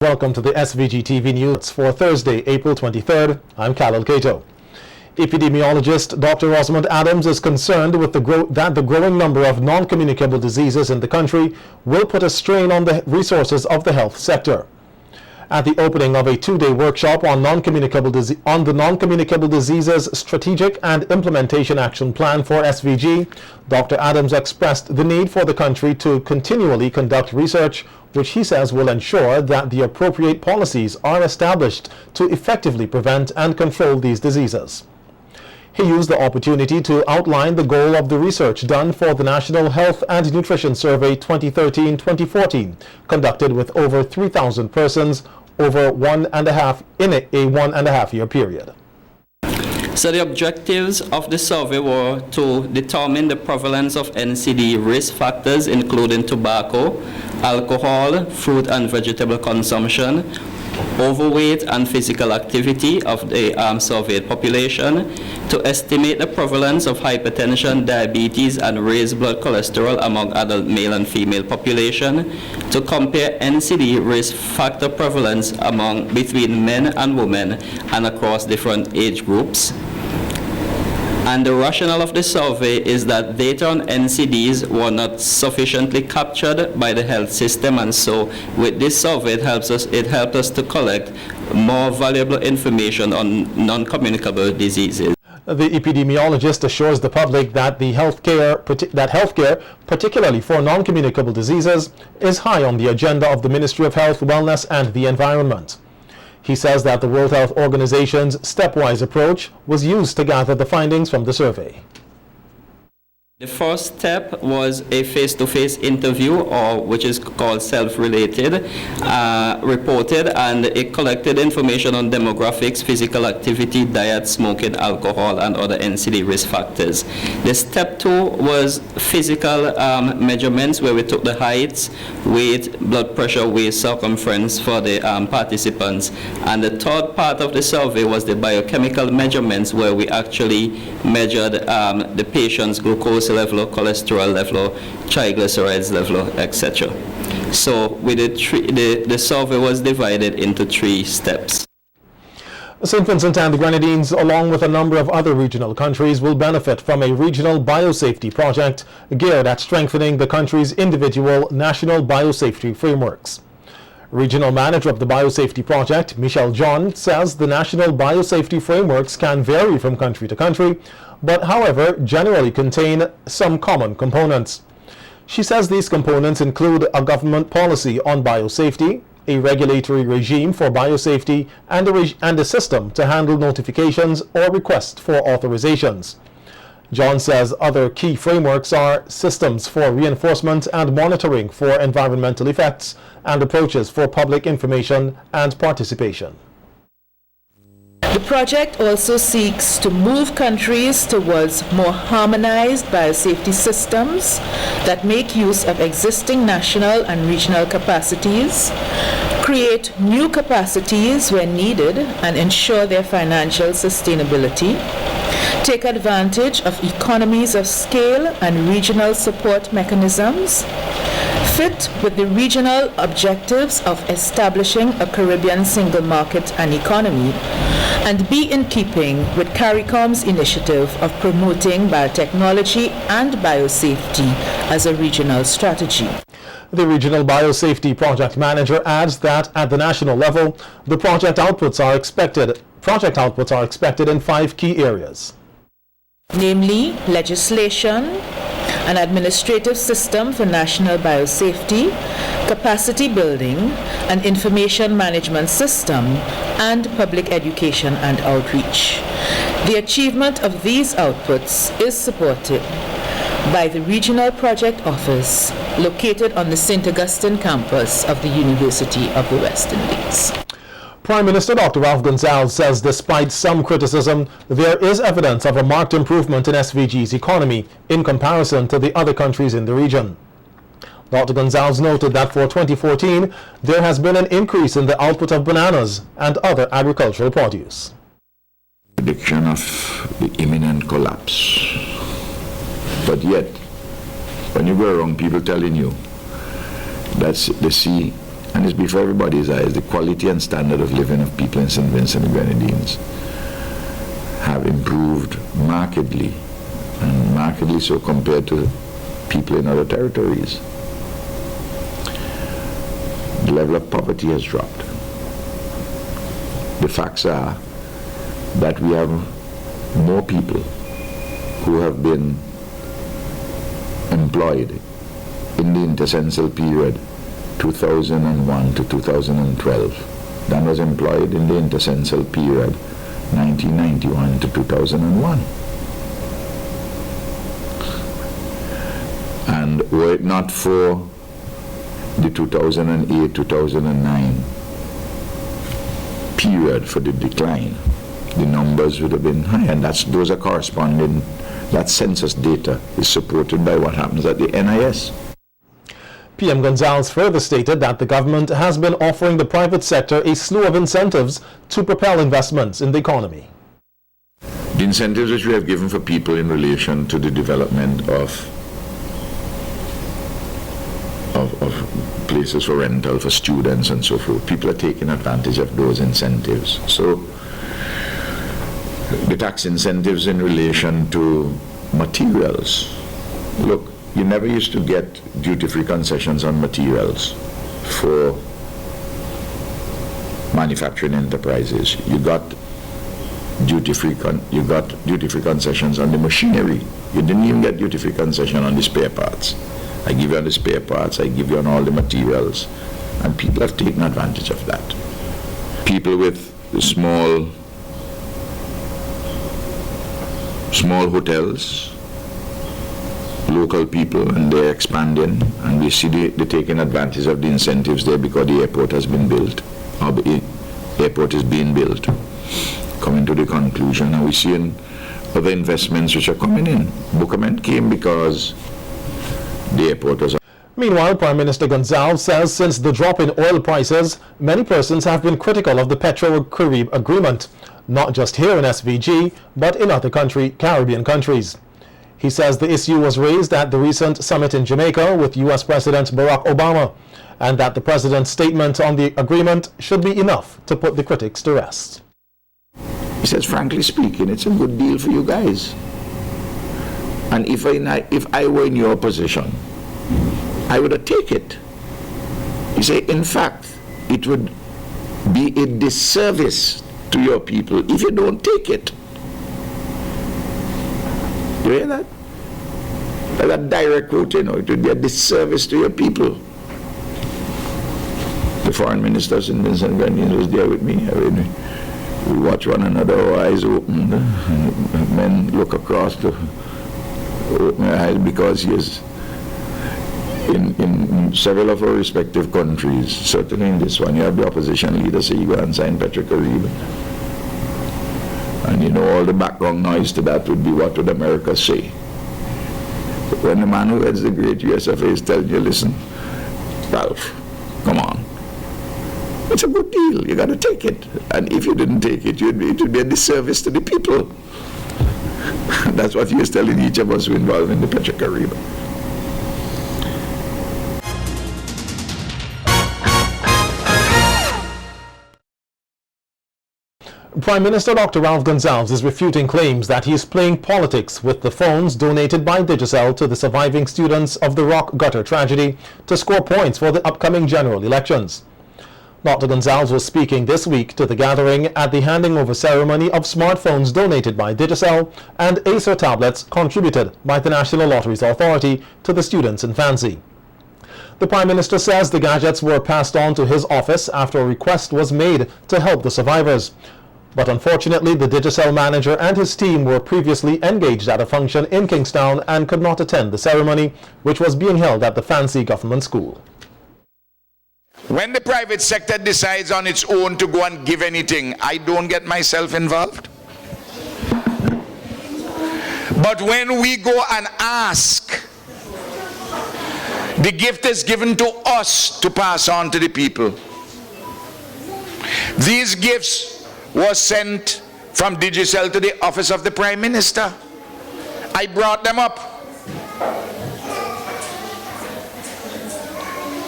Welcome to the SVG-TV News for Thursday, April 23rd. I'm Khalil Cato. Epidemiologist Dr. Rosamond Adams is concerned with that the growing number of non-communicable diseases in the country will put a strain on the resources of the health sector. At the opening of a two-day workshop on the Non-Communicable Diseases Strategic and Implementation Action Plan for SVG, Dr. Adams expressed the need for the country to continually conduct research, which he says will ensure that the appropriate policies are established to effectively prevent and control these diseases. He used the opportunity to outline the goal of the research done for the National Health and Nutrition Survey 2013-2014, conducted with over 3,000 persons over in a 1.5 year period. So the objectives of the survey were to determine the prevalence of NCD risk factors, including tobacco, alcohol, fruit and vegetable consumption, overweight and physical activity of the surveyed population, to estimate the prevalence of hypertension, diabetes, and raised blood cholesterol among adult male and female population, to compare NCD risk factor prevalence between men and women and across different age groups. And the rationale of the survey is that data on NCDs were not sufficiently captured by the health system, and so with this survey it helped us to collect more valuable information on non-communicable diseases. The epidemiologist assures the public that healthcare, particularly for non-communicable diseases, is high on the agenda of the Ministry of Health, Wellness and the Environment. He says that the World Health Organization's stepwise approach was used to gather the findings from the survey. The first step was a face-to-face interview, which is called self-related, reported, and it collected information on demographics, physical activity, diet, smoking, alcohol, and other NCD risk factors. The step two was physical measurements, where we took the height, weight, blood pressure, waist circumference for the participants. And the third part of the survey was the biochemical measurements, where we actually measured the patient's glucose level, cholesterol level, triglycerides level, etc. So with the survey was divided into 3 steps. St. Vincent and the Grenadines, along with a number of other regional countries, will benefit from a regional biosafety project geared at strengthening the country's individual national biosafety frameworks. Regional manager of the biosafety project, Michelle John, says the national biosafety frameworks can vary from country to country, but however generally contain some common components. She says these components include a government policy on biosafety, a regulatory regime for biosafety, and a system to handle notifications or requests for authorizations. John says other key frameworks are systems for reinforcement and monitoring for environmental effects and approaches for public information and participation. The project also seeks to move countries towards more harmonized biosafety systems that make use of existing national and regional capacities, create new capacities when needed and ensure their financial sustainability, take advantage of economies of scale and regional support mechanisms, fit with the regional objectives of establishing a Caribbean single market and economy, and be in keeping with CARICOM's initiative of promoting biotechnology and biosafety as a regional strategy. The Regional Biosafety Project Manager adds that at the national level, the project outputs are expected in 5 key areas. Namely, legislation, an administrative system for national biosafety, capacity building, an information management system, and public education and outreach. The achievement of these outputs is supported by the Regional Project Office located on the St. Augustine campus of the University of the West Indies. Prime Minister Dr. Ralph Gonsalves says despite some criticism, there is evidence of a marked improvement in SVG's economy in comparison to the other countries in the region. Dr. Gonsalves noted that for 2014, there has been an increase in the output of bananas and other agricultural produce. Prediction of the imminent collapse. But yet, when you go around, people telling you that they see and it's before everybody's eyes, the quality and standard of living of people in St. Vincent and Grenadines have improved markedly, and markedly so compared to people in other territories. The level of poverty has dropped. The facts are that we have more people who have been employed in the intercensal period 2001 to 2012 than was employed in the intercensal period 1991 to 2001. And were it not for the 2008-2009 period for the decline, the numbers would have been high, and those are corresponding. That census data is supported by what happens at the NIS. PM Gonzalez further stated that the government has been offering the private sector a slew of incentives to propel investments in the economy. The incentives which we have given for people in relation to the development of places for rental for students and so forth, people are taking advantage of those incentives. So the tax incentives in relation to materials. Look, you never used to get duty-free concessions on materials for manufacturing enterprises. You got duty-free concessions on the machinery. You didn't even get duty-free concession on the spare parts. I give you on the spare parts, I give you on all the materials, and people have taken advantage of that. People with the small hotels, local people, and they're expanding, and we see they're taking advantage of the incentives there because the airport has been built, or the airport is being built, coming to the conclusion, and we're seeing other investments which are coming in. Bookament came because the airport was. Meanwhile, Prime Minister Gonzalez says since the drop in oil prices, many persons have been critical of the Petro-Carib agreement, not just here in SVG, but in other Caribbean countries. He says the issue was raised at the recent summit in Jamaica with U.S. President Barack Obama, and that the president's statement on the agreement should be enough to put the critics to rest. He says, frankly speaking, it's a good deal for you guys. And if I were in your position, I would have taken it. He said, in fact, it would be a disservice to your people if you don't take it. You hear that? That's a direct quote, you know. It would be a disservice to your people. The foreign minister in Vincent and Grenadines was there with me. I mean, we watch one another, our eyes open. Men look across to open their eyes because he is in several of our respective countries. Certainly in this one, you have the opposition leader say you go and sign Petro-Carib. And you know, all the background noise to that would be, what would America say? But when the man who heads the great USFA is telling you, listen, Ralph, come on. It's a good deal. You got to take it. And if you didn't take it, it would be a disservice to the people. That's what he was telling each of us who are involved in the Petro-Carib. Prime Minister Dr. Ralph Gonzalez is refuting claims that he is playing politics with the phones donated by Digicel to the surviving students of the Rock Gutter tragedy to score points for the upcoming general elections. Dr. Gonzalez was speaking this week to the gathering at the handing over ceremony of smartphones donated by Digicel and Acer tablets contributed by the National Lotteries Authority to the students in Fancy. The Prime Minister says the gadgets were passed on to his office after a request was made to help the survivors. But unfortunately, the Digicel manager and his team were previously engaged at a function in Kingstown and could not attend the ceremony, which was being held at the Fancy Government School. When the private sector decides on its own to go and give anything, I don't get myself involved. But when we go and ask, the gift is given to us to pass on to the people. These gifts was sent from Digicel to the office of the Prime Minister. I brought them up.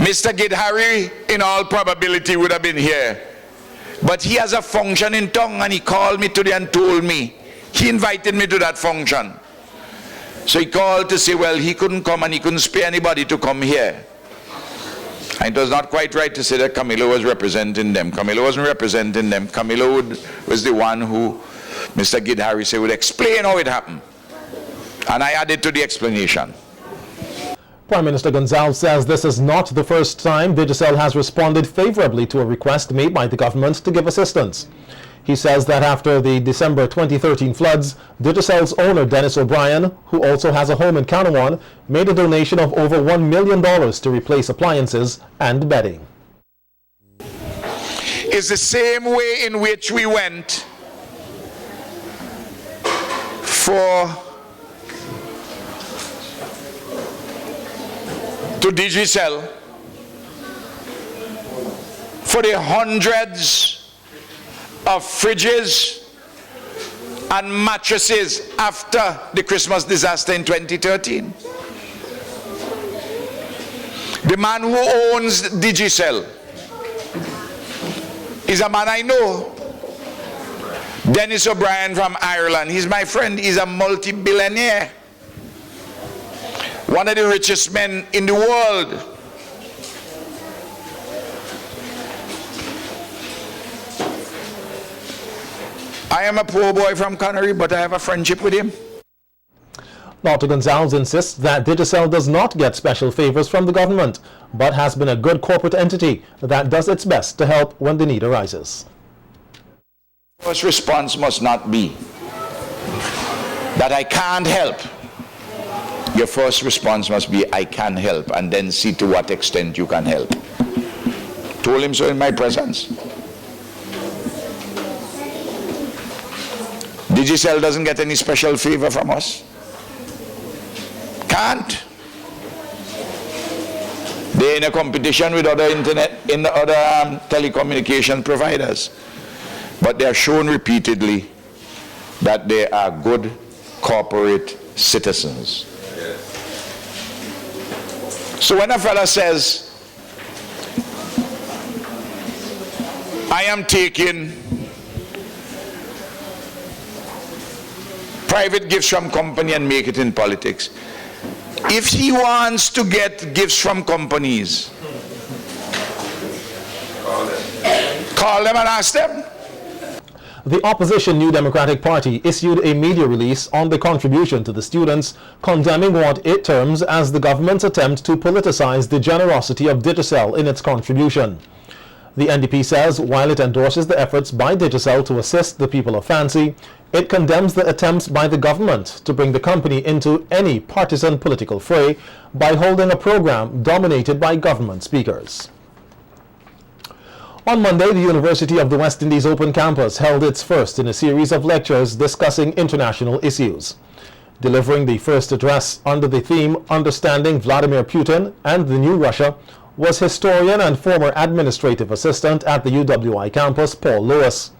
Mr. Gidhari, in all probability, would have been here. But he has a function in tongue, and he called me today and told me. He invited me to that function. So he called to say, well, he couldn't come and he couldn't spare anybody to come here. And it was not quite right to say that Camilo was representing them. Camilo wasn't representing them. Camilo was the one who Mr. Gidhari said would explain how it happened. And I added to the explanation. Prime Minister Gonzalez says this is not the first time Digicel has responded favorably to a request made by the government to give assistance. He says that after the December 2013 floods, Digicel's owner Dennis O'Brien, who also has a home in Kanawan, made a donation of over $1 million to replace appliances and bedding. It's the same way in which we went to Digicel for the hundreds of fridges and mattresses after the Christmas disaster in 2013. The man who owns Digicel is a man I know, Dennis O'Brien from Ireland. He's my friend. He's a multi-billionaire, one of the richest men in the world. I am a poor boy from Connery, but I have a friendship with him. Dr. Gonzalez insists that Digicel does not get special favors from the government, but has been a good corporate entity that does its best to help when the need arises. First response must not be that I can't help. Your first response must be, I can help, and then see to what extent you can help. Told him so in my presence. Digicel doesn't get any special favor from us. Can't. They're in a competition with other telecommunication providers. But they are shown repeatedly that they are good corporate citizens. So when a fellow says, I am taking private gifts from company and make it in politics, if he wants to get gifts from companies, call them and ask them. The opposition New Democratic Party issued a media release on the contribution to the students, condemning what it terms as the government's attempt to politicize the generosity of Digicel in its contribution. The NDP says while it endorses the efforts by Digicel to assist the people of Fancy, it condemns the attempts by the government to bring the company into any partisan political fray by holding a program dominated by government speakers. On Monday, the University of the West Indies Open Campus held its first in a series of lectures discussing international issues. Delivering the first address under the theme Understanding Vladimir Putin and the New Russia was historian and former administrative assistant at the UWI campus, Paul Lewis.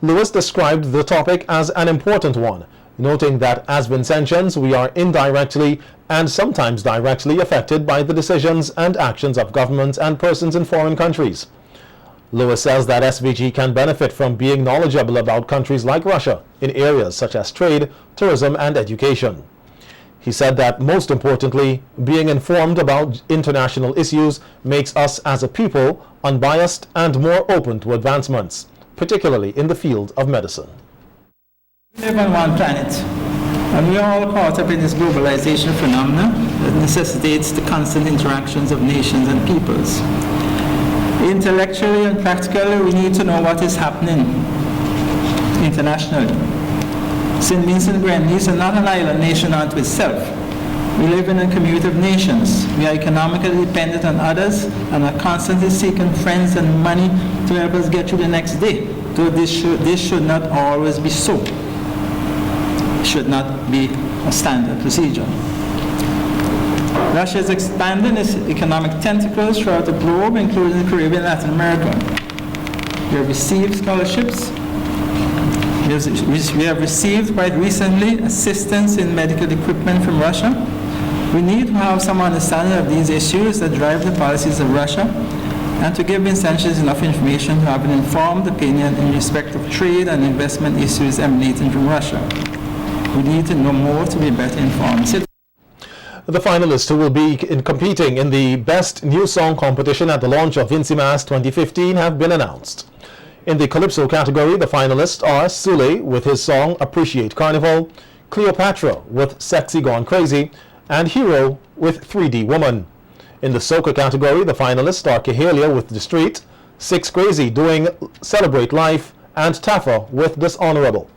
Lewis described the topic as an important one, noting that as Vincentians we are indirectly and sometimes directly affected by the decisions and actions of governments and persons in foreign countries. Lewis says that SVG can benefit from being knowledgeable about countries like Russia in areas such as trade, tourism, and education. He said that most importantly, being informed about international issues makes us as a people unbiased and more open to advancements, particularly in the field of medicine. We live on one planet, and we are all caught up in this globalization phenomenon that necessitates the constant interactions of nations and peoples. Intellectually and practically, we need to know what is happening internationally. St. Vincent and Grenadines are not an island nation unto itself. We live in a community of nations. We are economically dependent on others and are constantly seeking friends and money to help us get through the next day. Though this should not always be so. It should not be a standard procedure. Russia is expanding its economic tentacles throughout the globe, including the Caribbean and Latin America. We have received scholarships. We have received quite recently assistance in medical equipment from Russia. We need to have some understanding of these issues that drive the policies of Russia and to give Vincentians enough information to have an informed opinion in respect of trade and investment issues emanating from Russia. We need to know more to be better informed. The finalists who will be competing in the Best New Song competition at the launch of Vincimas 2015 have been announced. In the Calypso category, the finalists are Sule with his song Appreciate Carnival, Cleopatra with Sexy Gone Crazy, and Hero with 3D Woman. In the Soca category, the finalists are Kehalia with The Street, Six Crazy doing Celebrate Life, and Taffa with Dishonorable.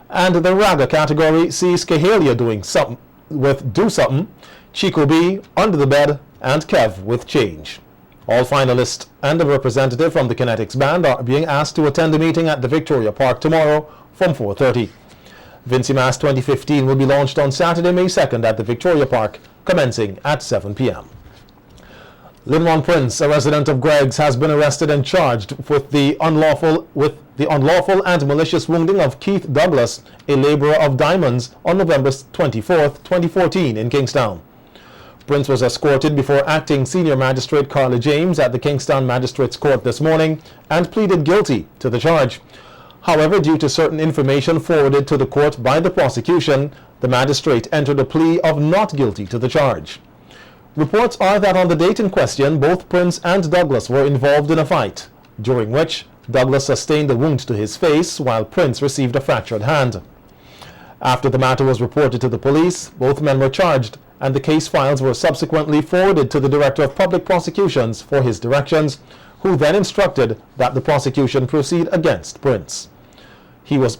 And the Raga category sees Kehalia doing something with Do Something, Chico B, Under the Bed, and Kev with Change. All finalists and a representative from the Kinetics Band are being asked to attend the meeting at the Victoria Park tomorrow from 4:30. Vincimas 2015 will be launched on Saturday, May 2nd at the Victoria Park, commencing at 7 p.m. Linron Prince, a resident of Greggs, has been arrested and charged with the unlawful and malicious wounding of Keith Douglas, a laborer of diamonds, on November 24, 2014 in Kingstown. Prince was escorted before acting Senior Magistrate Carla James at the Kingstown Magistrates Court this morning and pleaded guilty to the charge. However, due to certain information forwarded to the court by the prosecution, the magistrate entered a plea of not guilty to the charge. Reports are that on the date in question, both Prince and Douglas were involved in a fight, during which Douglas sustained a wound to his face while Prince received a fractured hand. After the matter was reported to the police, both men were charged, and the case files were subsequently forwarded to the Director of Public Prosecutions for his directions, who then instructed that the prosecution proceed against Prince.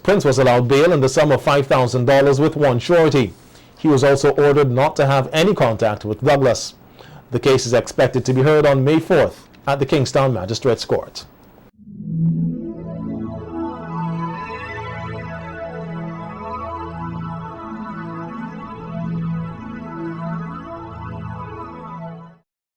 Prince was allowed bail in the sum of $5,000 with one surety. He was also ordered not to have any contact with Douglas. The case is expected to be heard on May 4th at the Kingstown Magistrates Court.